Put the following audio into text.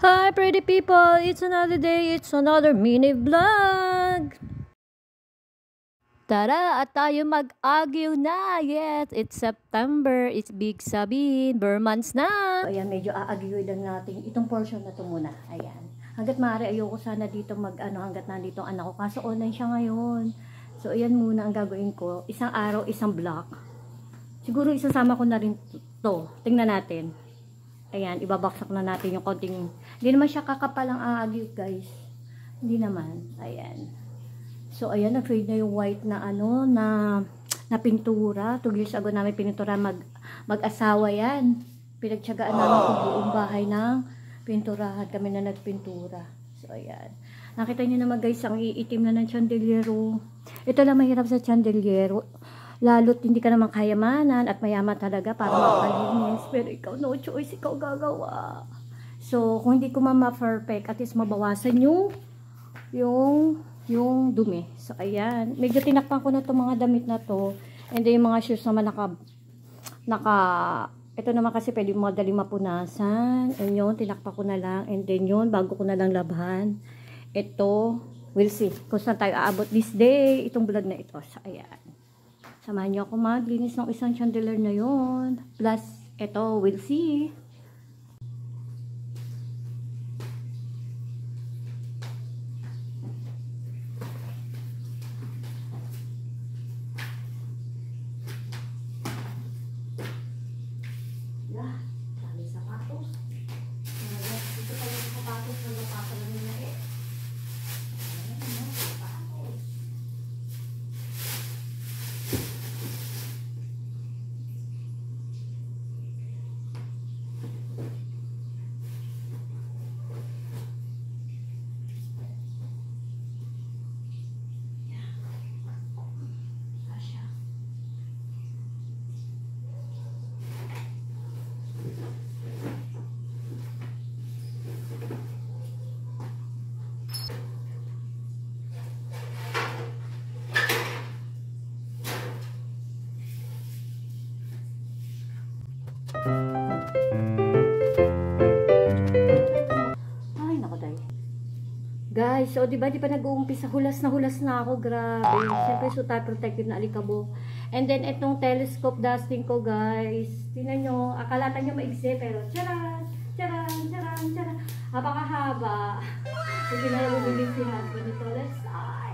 Hi pretty people, it's another day, it's another mini vlog. Tara at tayo mag-agyo na. Yes, it's September, it's Big Sabin, Burmans na. So, ayan, medyo aagyoy lang natin itong portion na to muna. Ayan. Hanggat maaari ayoko sana dito hanggat nandito ang anak ko. Kaso online siya ngayon. So ayan muna ang gagawin ko. Isang araw, isang block. Siguro isasama ko na rin to. Tingnan natin. Ayan, ibabaksak na natin yung konting, hindi naman siya kakapalang aagyo guys. Hindi naman. Ayan. So, ayan, nag-fade na yung white na na pintura. 2 years ago namin pintura mag-asawa yan. Pinagtyagaan namin kung buong bahay ng pinturahan. Kami na nagpintura. So, ayan. Nakita niyo naman guys, ang iitim na ng chandeliero. Ito lang mahirap sa chandeliero. Lalo't hindi ka naman kayamanan at mayaman talaga para mapalinis. Pero ikaw, no choice, ikaw gagawa. So, kung hindi ko ma-perfect, at least mabawasan yung dumi. So, ayan. Medyo tinakpan ko na itong mga damit na to. And then, yung mga shoes naman ito naman kasi pwede madaling mapunasan. And yun, tinakpan ko na lang. And then yun, bago ko na lang labhan. Ito, we'll see. Kung saan tayo aabot this day, itong vlog na ito. So, ayan. Samahan niyo ako maglinis ng isang chandelier na yun. Plus, ito, we'll see. Yeah, dami sapatos. Dito pa yung sapatos na napapala nila eh. Ayan, sapatos. Ay, nako dahil. Guys, so di ba nag-uumpisa, hulas na ako, grabe. Siyempre, so tayo protective na alikabok. And then, itong telescope dusting ko, guys. Tingnan nyo, akalatan nyo maigsi, pero charan, charan, charan, charan. Napakahaba. Hindi na nabubili si husband nito. Let's start.